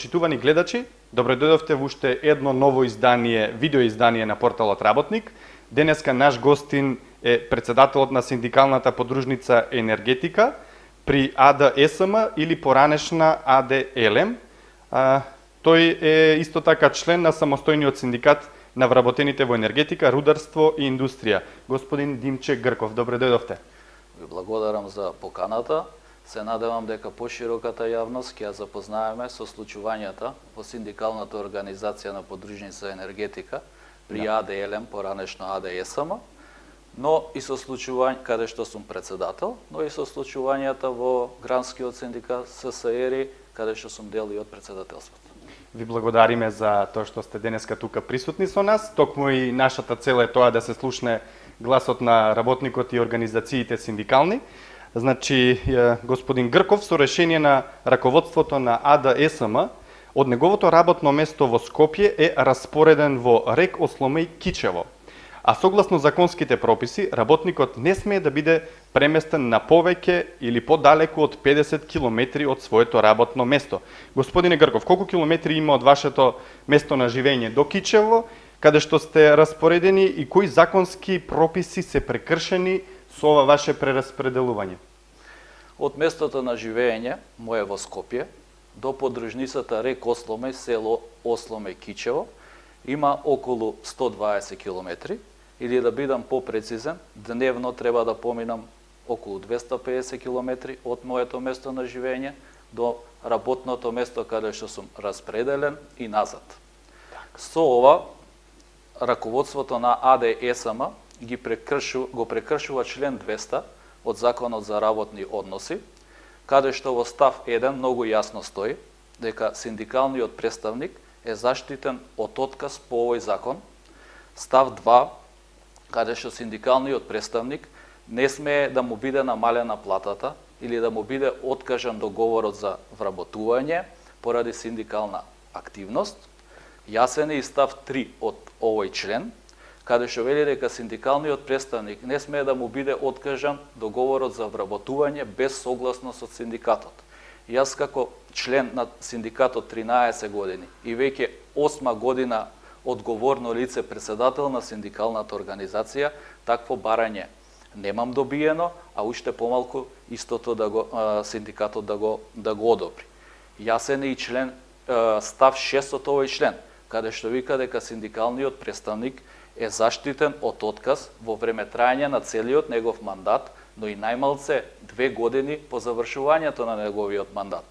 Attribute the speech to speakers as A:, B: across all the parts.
A: Почитувани гледачи, добро дојдовте во уште едно ново издание, видео издание на порталот Работник. Денеска наш гостин е председателот на синдикалната подружница Енергетика при АД ЕСМ или поранешна АД ЕЛЕМ. Тој е исто така член на самостојниот синдикат на вработените во енергетика, рударство и индустрија. Господин Димче Грков, добро дојдовте.
B: Ви благодарам за поканата. Се надевам дека пошироката јавност ќе ја запознаеме со случувањата во синдикалната организација на подружница енергетика при АД ЕЛЕМ, поранешно АД ЕСМ, но и со случувања каде што сум председател, но и со случувањата во гранскиот синдикат ССЕРИ, каде што сум дел и од председателството.
A: Ви благодариме за тоа што сте денеска тука присутни со нас. Токму и нашата цел е тоа да се слушне гласот на работникот и организациите синдикални. Значи, господин Грков, со решение на раководството на АД ЕСМ, од неговото работно место во Скопје е распореден во РЕК Осломеј Кичево. А согласно законските прописи, работникот не смее да биде преместен на повеќе или подалеку од 50 километри од своето работно место. Господине Грков, колку километри има од вашето место на живење до Кичево, каде што сте распоредени и кои законски прописи се прекршени со ова ваше прераспределување?
B: Од местото на живење, мое во Скопје, до подружницата РЕК Осломеј, село Осломеј Кичево, има околу 120 километри, или да бидам попрецизен, дневно треба да поминам околу 250 километри од моето место на живење до работното место каде што сум распределен и назад. Со ова, раководството на АД ЕСМ го прекршува член 200 од Законот за работни односи, каде што во став 1 многу јасно стои дека синдикалниот представник е заштитен од отказ по овој закон. Став 2, каде што синдикалниот представник не смее да му биде намалена платата или да му биде откажан договорот за вработување поради синдикална активност. Јасен е и став 3 од овој член, каде што вели дека синдикалниот представник не смее да му биде откажан договорот за вработување без согласност од синдикатот. Јас како член на синдикатот 13 години и веќе 8 година одговорно лице, председател на синдикалната организација, такво барање немам добиено, а уште помалку истото синдикатот да го одобри. Јасен е и член став 6 од овој член, каде што вика дека синдикалниот представник е заштитен од отказ во време трајање на целиот негов мандат, но и најмалце 2 години по завршувањето на неговиот мандат.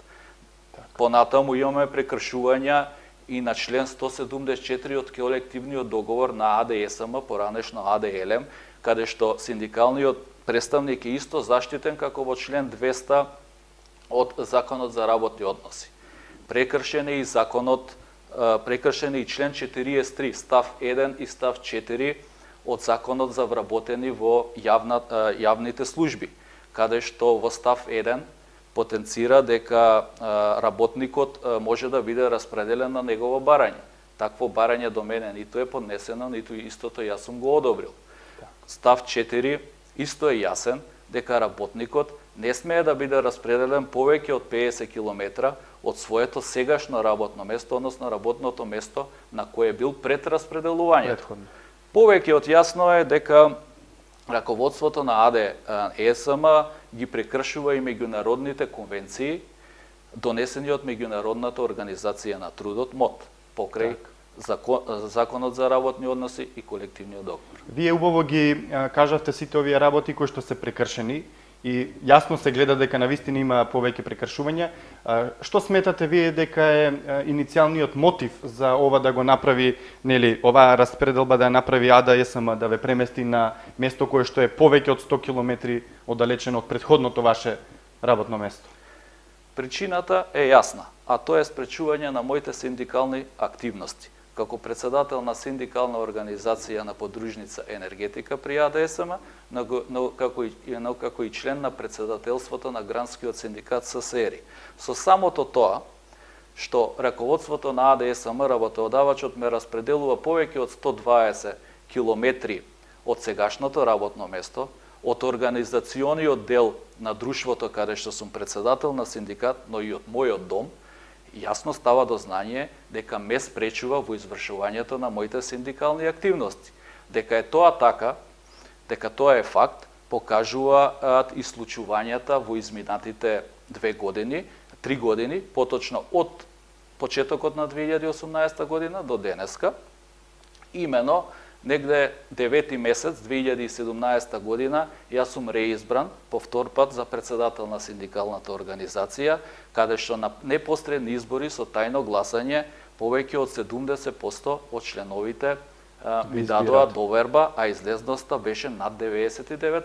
B: Понатаму имаме прекршувања и на член 174 од колективниот договор на АД ЕСМ, поранешно АД ЕЛЕМ, каде што синдикалниот представник е исто заштитен како во член 200 од Законот за работни односи. Прекршен е и член 43 став 1 и став 4 од Законот за вработени во јавните служби, каде што во став 1 потенцира дека работникот може да биде распределен на негово барање. Такво барање до мене ниту е поднесено, ниту истото јас сум го одобрил. Став 4 исто е јасен дека работникот не смее да биде распределен повеќе од 50 километра од своето сегашно работно место, односно работното место на кое бил пред распределувањето. Повеќе од јасно е дека раководството на АД ЕСМ ги прекршува и меѓународните конвенции донесени од Меѓународната организација на трудот МОТ, покрај Законот за работни односи и колективниот договор.
A: Вие убаво ги кажавте сите овие работи кои што се прекршени и јасно се гледа дека навистина има повеќе прекршувања. Што сметате вие дека е иницијалниот мотив за ова да го направи, нели, оваа распределба да ја направи АД ЕСМ, да ве премести на место кое што е повеќе од 100 километри оддалечено од претходното ваше работно место?
B: Причината е јасна, а тоа е спречување на моите синдикални активности. Како председател на синдикална организација на подружница енергетика при АД ЕСМ, како и член на председателството на гранскиот синдикат ССЕРИ. Со самото тоа што раководството на АД ЕСМ, работодавачот ме распределува повеќе од 120 километри од сегашното работно место, од организациониот дел на друштвото каде што сум председател на синдикат, но и од мојот дом, Јасно става до знање дека ме спречува во извршувањето на моите синдикални активности. Дека е тоа така, дека тоа е факт, покажуваат и случувањата во изминатите 2 години, 3 години, поточно од почетокот на 2018 година до денеска. Имено, негде 9 месец 2017 година, јас сум реизбран по втор пат за председател на синдикалната организација, каде што на непосредни избори со тајно гласање повеќе од 70% од членовите ми дадоа доверба, а излезноста беше над 99%.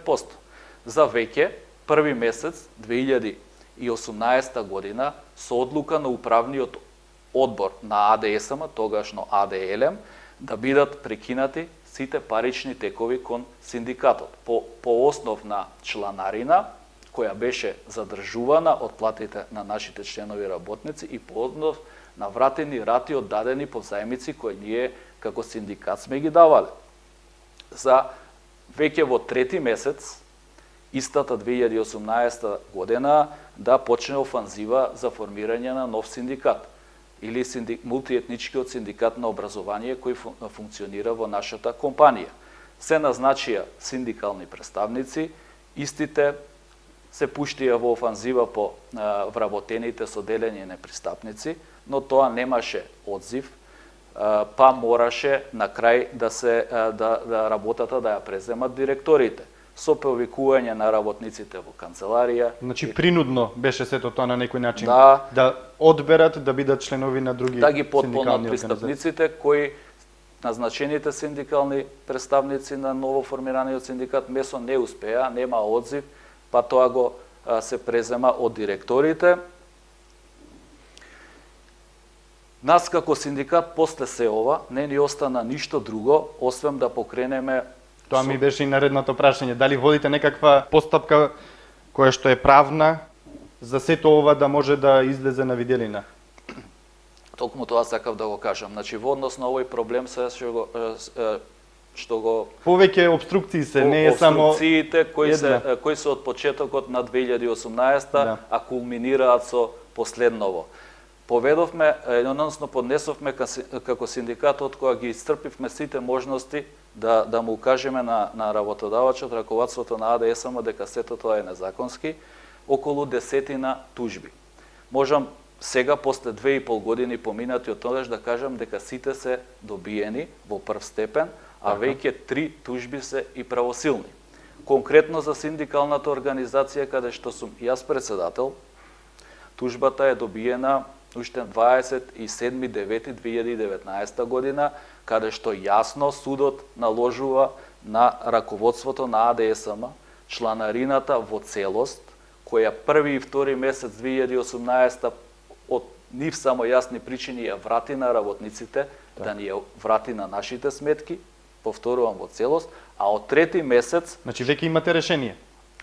B: За веќе, први месец 2018 година, со одлука на управниот одбор на АДСМ, тогашно АДЛМ, да бидат прекинати сите парични текови кон синдикатот по основ на чланарина, која беше задржувана од платите на нашите членови работници и по основ на вратени рати од дадени позајмици кои ние како синдикат сме ги давале. За веќе во трети месец, истата 2018 година, да почне офанзива за формирање на нов синдикат или мултиетничкиот синдикат на образование кој функционира во нашата компанија. Се назначија синдикални представници, истите се пуштија во офанзива по вработените со делење непристапници, но тоа немаше одзив, па мораше на крај да работата да ја преземат директорите со повикување на работниците во канцеларија.
A: Значи принудно беше сето тоа на некој начин
B: да
A: одберат да бидат членови на други
B: да ги потполнат
A: синдикални
B: пристапниците кои назначените синдикални представници на ново формираниот синдикат месо не успеа, нема одзив, па тоа го се презема од директорите. Нас како синдикат после се ова не ни остана ништо друго освен да покренеме.
A: Тоа ми беше и наредното прашање. Дали водите некаква постапка која што е правна за сето ова да може да излезе на виделина?
B: Токму тоа сакав да го кажам. Значи во однос на овој проблем што го
A: повеќе обструкции се, не е само
B: обструкциите кои се од почетокот на 2018, а кулминираат со последново. Поведовме, односно поднесовме како синдикатот кога ги исцрпивме сите можности да му укажеме на работодавачот, раководството на АДСМ дека сето тоа е незаконски, околу 10 тужби. Можам сега, после 2,5 години поминати од тогаш, да кажам дека сите се добиени во прв степен, а веќе 3 тужби се и правосилни. Конкретно за синдикалната организација, каде што сум јас председател, тужбата е добиена уште 27.9.2019 година, каде што јасно судот наложува на раководството на АДСМ чланарината во целост, која први и втори месец 2018 од нив само јасни причини ја врати на работниците, да ни ја врати на нашите сметки, повторувам во целост, а од трети месец...
A: Значи веќе имате решение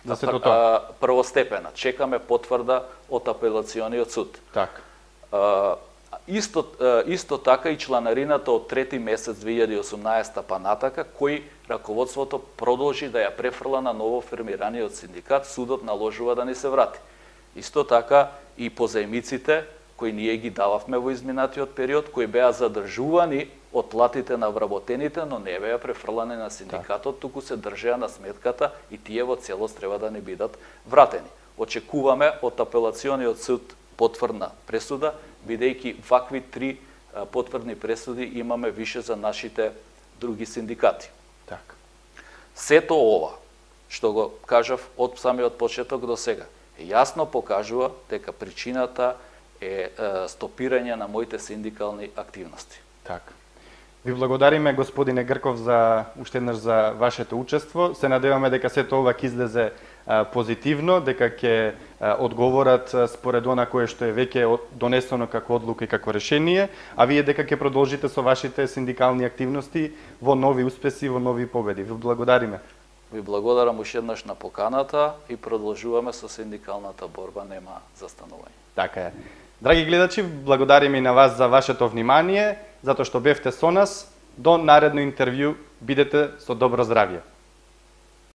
A: за сето тоа?
B: Првостепена. Чекаме потврда од апелациониот суд.
A: Така.
B: Исто така и чланарината од трети месец 2018 па натака, кој раководството продолжи да ја префрла на ново формираниот синдикат, судот наложува да ни се врати. Исто така и позајмиците кои ние ги дававме во изминатиот период, кои беа задржувани од платите на вработените, но не беа префрлани на синдикатот, туку се држеа на сметката и тие во целост треба да не бидат вратени. Очекуваме од апелациониот суд потврдна пресуда, бидејќи вакви 3 потврдни пресуди имаме више за нашите други синдикати.
A: Така.
B: Сето ова, што го кажав од самиот почеток до сега, јасно покажува дека причината е стопирање на моите синдикални активности.
A: Така. Ви благодариме, господине Грков, за уште еднаш за вашето учество. Се надеваме дека сето ова ќе излезе позитивно, дека ќе одговорат според она кое што е веќе донесено како одлука и како решение, а вие дека ќе продолжите со вашите синдикални активности во нови успеси, во нови победи. Ви благодариме.
B: Ви благодарам уште еднаш на поканата и продолжуваме со синдикалната борба, нема застанување.
A: Така е. Драги гледачи, благодариме и на вас за вашето внимание, затоа што бевте со нас. До наредно интервју, бидете со добро здравје.